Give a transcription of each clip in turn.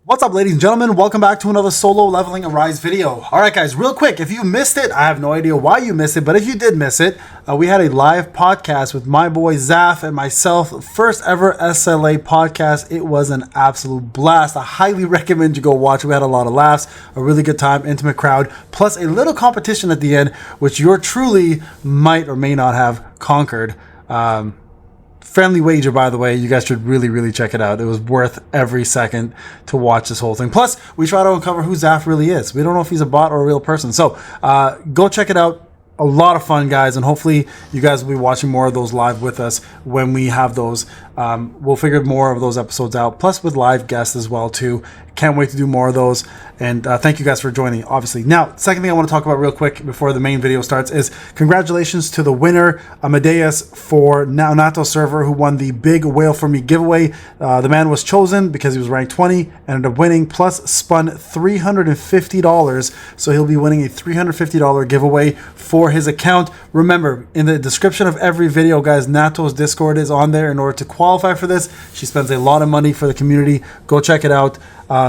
What's up, ladies and gentlemen? Welcome back to another solo leveling Arise video. All right, guys, real quick, if you missed it, I have no idea why you missed it, but if you did miss it, we had a live podcast with my boy Zaf and myself, first ever SLA podcast. It was an absolute blast. I highly recommend you go watch it. We had a lot of laughs, a really good time, intimate crowd, plus a little competition at the end, which you're truly might or may not have conquered. Friendly wager, by the way. You guys should really check it out. It was worth every second to watch this whole thing. Plus, we try to uncover who Zaf really is. We don't know if he's a bot or a real person. So go check it out. A lot of fun, guys, and hopefully you guys will be watching more of those live with us when we have those. We'll figure more of those episodes out, plus with live guests as well too. Can't wait to do more of those, and thank you guys for joining, obviously. Now, second thing I want to talk about real quick before the main video starts is congratulations to the winner, Amadeus, for Nato server, who won the big Whale for Me giveaway. The man was chosen because he was ranked 20, ended up winning, plus spun $350, so he'll be winning a $350 giveaway for his account. Remember, in the description of every video, guys, Nato's Discord is on there in order to qualify for this. She spends a lot of money for the community. Go check it out.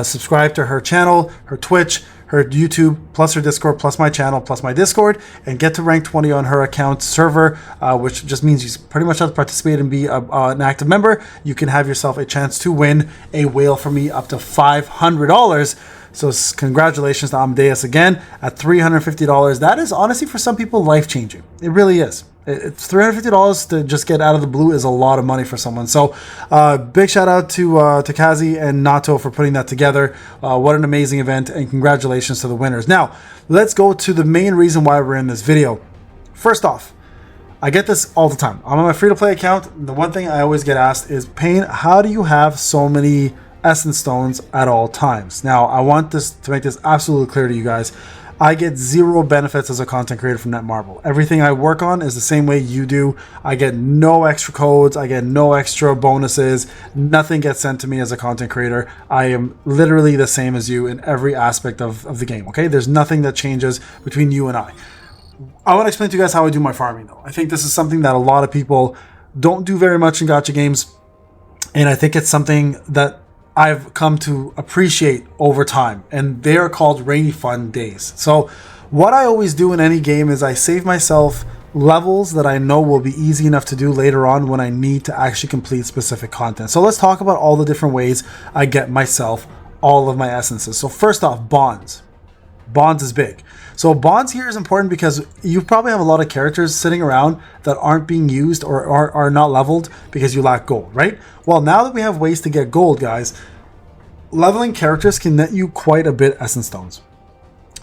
Subscribe to her channel, her Twitch, her YouTube, plus her Discord, plus my channel, plus my Discord, and get to rank 20 on her account server, which just means you pretty much have to participate and be an active member. You can have yourself a chance to win a Whale for Me up to $500. So congratulations to Amadeus again at $350. That is honestly, for some people, life-changing. It really is. It's $350 to just get out of the blue is a lot of money for someone. So big shout out to Kazi and Nato for putting that together. What an amazing event, and congratulations to the winners. Now, let's go to the main reason why we're in this video. First off, I get this all the time. I'm on my free-to-play account. The one thing I always get asked is, Payne, how do you have so many essence stones at all times? Now, I want this to make this absolutely clear to you guys. I get zero benefits as a content creator from Netmarble. Everything I work on is the same way you do. I get no extra codes. I get no extra bonuses. Nothing gets sent to me as a content creator. I am literally the same as you in every aspect of the game, okay? There's nothing that changes between you and I. I want to explain to you guys how I do my farming, though. I think this is something that a lot of people don't do very much in gacha games, and I think it's something that I've come to appreciate over time, and they are called rainy fun days. So what I always do in any game is I save myself levels that I know will be easy enough to do later on when I need to actually complete specific content. So let's talk about all the different ways I get myself all of my essences. So first off, bonds. Bonds is big. So bonds here is important because you probably have a lot of characters sitting around that aren't being used or are not leveled because you lack gold, right? Well, now that we have ways to get gold, guys, leveling characters can net you quite a bit essence stones.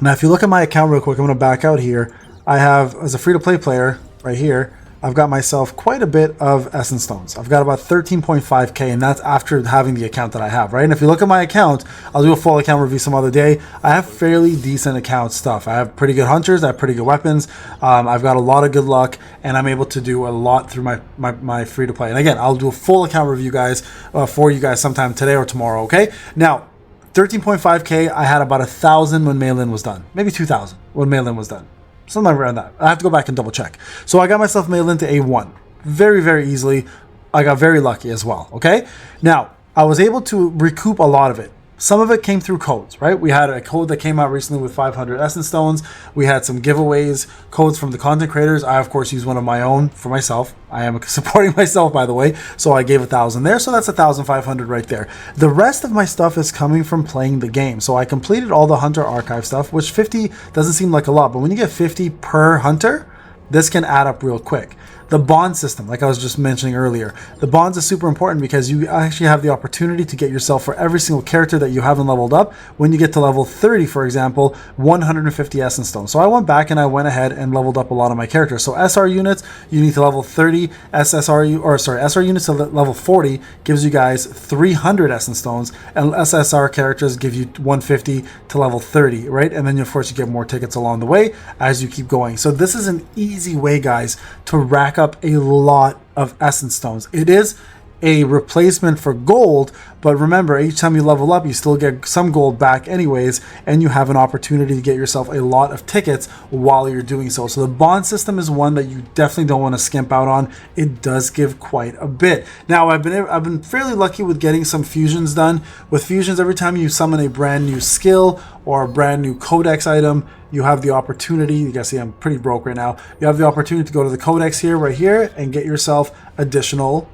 Now, if you look at my account real quick, I'm going to back out here. I have, as a free-to-play player right here, I've got myself quite a bit of essence stones. I've got about 13.5k, and that's after having the account that I have, right? And if you look at my account, I'll do a full account review some other day. I have fairly decent account stuff. I have pretty good hunters. I have pretty good weapons. I've got a lot of good luck, and I'm able to do a lot through my free-to-play. And again, I'll do a full account review, guys, for you guys sometime today or tomorrow, okay? Now, 13.5k, I had about 1,000 when Meilin was done. Maybe 2,000 when Meilin was done. Something around that. I have to go back and double check. So I got myself Meilin to A1 very easily. I got very lucky as well, okay? Now, I was able to recoup a lot of it. Some of it came through codes, right? We had a code that came out recently with 500 essence stones. We had some giveaways, codes from the content creators. I, of course, used one of my own for myself. I am supporting myself, by the way. So I gave 1,000 there. So that's 1,500 right there. The rest of my stuff is coming from playing the game. So I completed all the Hunter Archive stuff, which 50 doesn't seem like a lot. But when you get 50 per Hunter, this can add up real quick. The bond system, like I was just mentioning earlier, the bonds is super important because you actually have the opportunity to get yourself for every single character that you haven't leveled up. When you get to level 30, for example, 150 essence stones. So I went back and I went ahead and leveled up a lot of my characters. So SR units, you need to level 30. SR units to level 40 gives you guys 300 essence stones, and SSR characters give you 150 to level 30, right? And then of course you get more tickets along the way as you keep going. So this is an easy way, guys, to rack up a lot of essence stones. It is a replacement for gold, but remember, each time you level up, you still get some gold back anyways, and you have an opportunity to get yourself a lot of tickets while you're doing so. So the bond system is one that you definitely don't want to skimp out on. It does give quite a bit. Now, I've been fairly lucky with getting some fusions done. With fusions, every time you summon a brand new skill or a brand new codex item, you have the opportunity, you guys see I'm pretty broke right now, you have the opportunity to go to the codex here, right here, and get yourself additional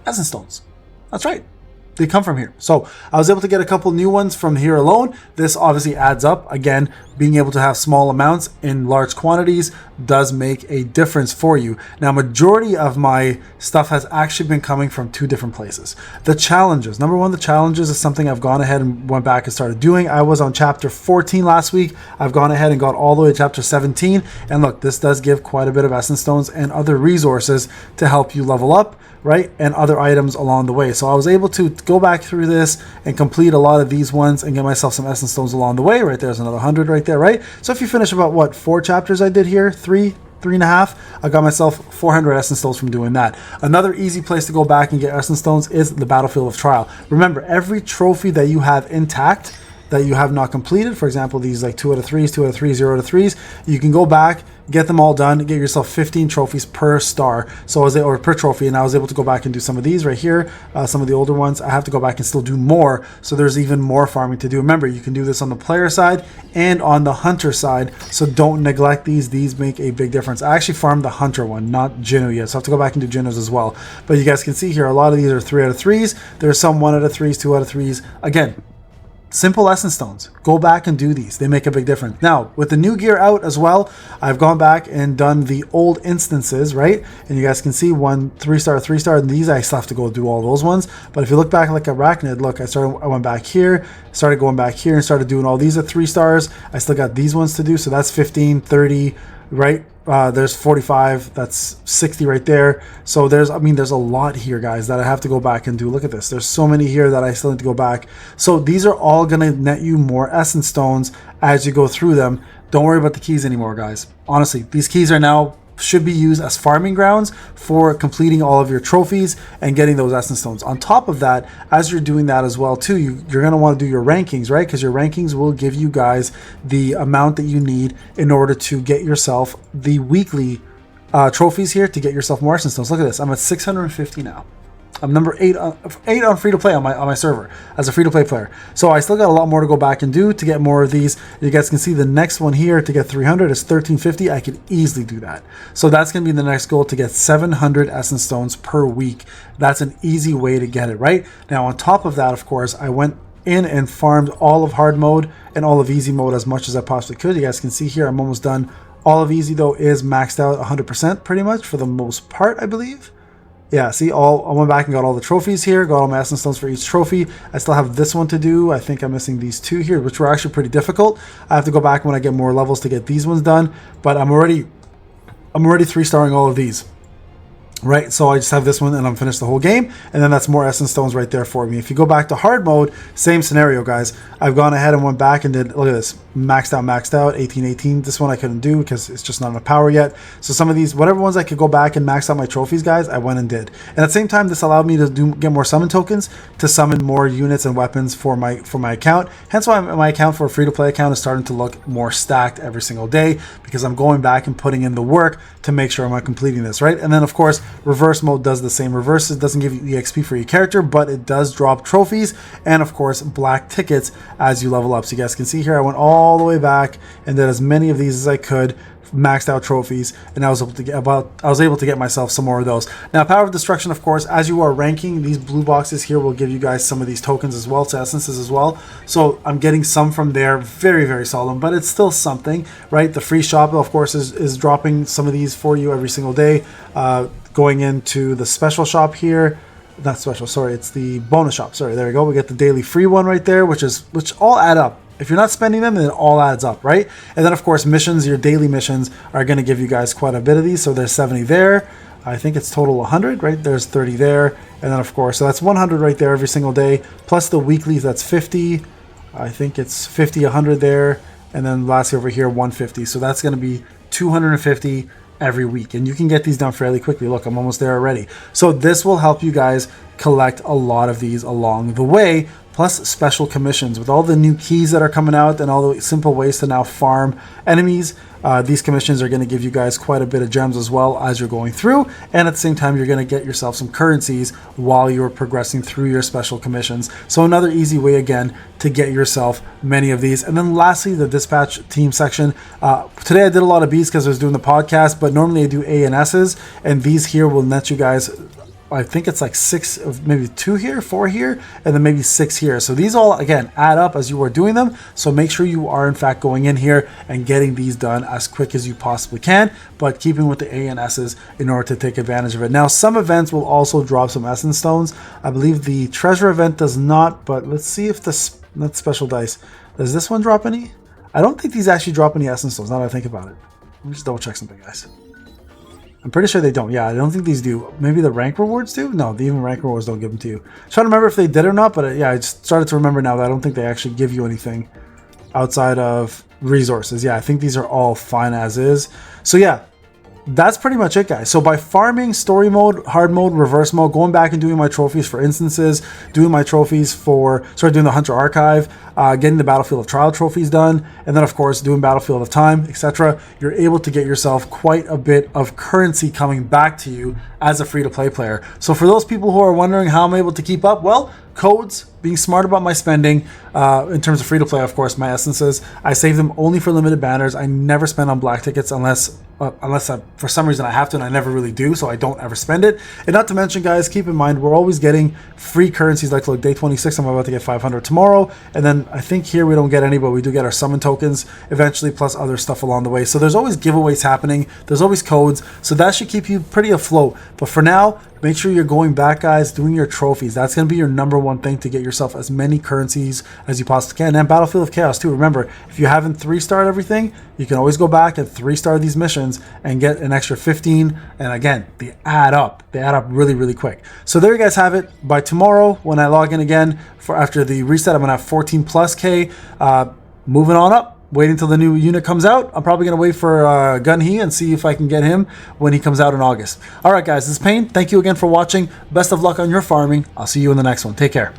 essence stones. That's right. They come from here. So I was able to get a couple new ones from here alone. This obviously adds up. Again, being able to have small amounts in large quantities does make a difference for you. Now, majority of my stuff has actually been coming from two different places. The challenges. Number one, the challenges is something I've gone ahead and went back and started doing. I was on chapter 14 last week. I've gone ahead and got all the way to chapter 17. And look, this does give quite a bit of essence stones and other resources to help you level up, right? And other items along the way. So I was able to go back through this and complete a lot of these ones and get myself some essence stones along the way. Right there's another 100 right there, right? So if you finish about what, 4 chapters I did here, three and a half, I got myself 400 essence stones from doing that. Another easy place to go back and get essence stones is the battlefield of trial. Remember, every trophy that you have intact that you have not completed, for example, these like 2 out of 3s, 2 out of 3s, 0 out of 3s, you can go back, get them all done, get yourself 15 trophies per star. So or per trophy, and I was able to go back and do some of these right here, some of the older ones. I have to go back and still do more, so there's even more farming to do. Remember, you can do this on the player side and on the hunter side, so don't neglect these. These make a big difference. I actually farmed the hunter one, not Jinnu yet, so I have to go back and do Jinnus as well. But you guys can see here, a lot of these are 3 out of 3s. There's some 1 out of 3s, 2 out of 3s. Again, simple essence stones. Go back and do these. They make a big difference. Now, with the new gear out as well, I've gone back and done the old instances, right? And you guys can see 1 3-star, 3-star, and these I still have to go do all those ones. But if you look back like Arachnid, look, I went back here, started going back here and started doing all these at 3 stars. I still got these ones to do, so that's 15, 30, right? There's 45, that's 60 right there. So there's a lot here, guys, that I have to go back and do. Look at this. There's so many here that I still need to go back. So these are all going to net you more essence stones as you go through them. Don't worry about the keys anymore, guys. Honestly, these keys are now should be used as farming grounds for completing all of your trophies and getting those essence stones. On top of that, as you're doing that as well too, you're going to want to do your rankings, right? Because your rankings will give you guys the amount that you need in order to get yourself the weekly trophies here to get yourself more essence stones. Look at this. I'm at 650 now. I'm number 8 on free to play on my server as a free to play player. So I still got a lot more to go back and do to get more of these. You guys can see the next one here to get 300 is 1350. I could easily do that. So that's going to be the next goal, to get 700 essence stones per week. That's an easy way to get it, right? Now on top of that, of course, I went in and farmed all of hard mode and all of easy mode as much as I possibly could. You guys can see here I'm almost done. All of easy though is maxed out 100% pretty much for the most part, I believe. Yeah, see, I went back and got all the trophies here, got all my essence stones for each trophy. I still have this one to do. I think I'm missing these 2 here, which were actually pretty difficult. I have to go back when I get more levels to get these ones done, but I'm already 3-starring all of these. Right, so I just have this one and I'm finished the whole game, and then that's more essence stones right there for me. If you go back to hard mode, same scenario, guys. I've gone ahead and went back and did, look at this, maxed out 1818. This one I couldn't do because it's just not enough power yet. So some of these, whatever ones I could go back and max out my trophies, guys, I went and did. And at the same time, this allowed me to get more summon tokens to summon more units and weapons for my account. Hence why my account for a free-to-play account is starting to look more stacked every single day, because I'm going back and putting in the work to make sure I'm completing this, right? And then of course, reverse mode does the same. Reverse, it doesn't give you EXP for your character, but it does drop trophies and of course black tickets as you level up. So you guys can see here, I went all the way back and did as many of these as I could, maxed out trophies, and I was able to get myself some more of those. Now, Power of Destruction, of course, as you are ranking, these blue boxes here will give you guys some of these tokens as well, to essences as well. So I'm getting some from there, very, very solemn, but it's still something, right? The free shop, of course, is dropping some of these for you every single day. Going into the special shop here, not special, sorry, it's the bonus shop. Sorry, there we go. We get the daily free one right there, which all add up. If you're not spending them, then it all adds up, right? And then, of course, missions, your daily missions are going to give you guys quite a bit of these. So there's 70 there. I think it's total 100, right? There's 30 there. And then, of course, so that's 100 right there every single day. Plus the weeklies, that's 50. I think it's 50, 100 there. And then lastly over here, 150. So that's going to be 250 every week, and you can get these done fairly quickly. Look, I'm almost there already. So this will help you guys collect a lot of these along the way, plus special commissions. With all the new keys that are coming out and all the simple ways to now farm enemies, these commissions are going to give you guys quite a bit of gems as well as you're going through, and at the same time you're going to get yourself some currencies while you're progressing through your special commissions. So another easy way again to get yourself many of these. And then lastly, the dispatch team section. Today I did a lot of B's because I was doing the podcast, but normally I do A and S's, and these here will net you guys, I think it's like 6, maybe 2 here, 4 here, and then maybe 6 here. So these all, again, add up as you are doing them. So make sure you are, in fact, going in here and getting these done as quick as you possibly can, but keeping with the A and S's in order to take advantage of it. Now, some events will also drop some Essence Stones. I believe the Treasure event does not, but let's see if this, not special dice. Does this one drop any? I don't think these actually drop any Essence Stones, now that I think about it. Let me just double check something, guys. I'm pretty sure they don't. Yeah, I don't think these do. Maybe the rank rewards do? No, even rank rewards don't give them to you. I'm trying to remember if they did or not, but yeah, I just started to remember now that I don't think they actually give you anything outside of resources. Yeah, I think these are all fine as is. So yeah, that's pretty much it, guys. So by farming story mode, hard mode, reverse mode, going back and doing my trophies for instances, doing my trophies for, doing the Hunter Archive, getting the Battlefield of Trial trophies done, and then of course doing Battlefield of Time, etc., you're able to get yourself quite a bit of currency coming back to you as a free-to-play player. So for those people who are wondering how I'm able to keep up, well, codes, being smart about my spending, in terms of free-to-play, of course, my essences, I save them only for limited banners. I never spend on black tickets unless for some reason I have to, and I never really do, so I don't ever spend it. And not to mention, guys, keep in mind, we're always getting free currencies. Like, look, day 26, I'm about to get 500 tomorrow, and then I think here we don't get any, but we do get our summon tokens eventually, plus other stuff along the way. So there's always giveaways happening, there's always codes, so that should keep you pretty afloat. But for now, make sure you're going back, guys, doing your trophies. That's going to be your #1 thing to get yourself as many currencies as you possibly can. And Battlefield of Chaos too. Remember, if you haven't 3-starred everything, you can always go back and 3-star these missions and get an extra 15. And again, they add up. They add up really, really quick. So there you guys have it. By tomorrow, when I log in again for after the reset, I'm going to have 14+K. Moving on up. Wait until the new unit comes out. I'm probably going to wait for Gun-He and see if I can get him when he comes out in August. All right, guys, this is Payne. Thank you again for watching. Best of luck on your farming. I'll see you in the next one. Take care.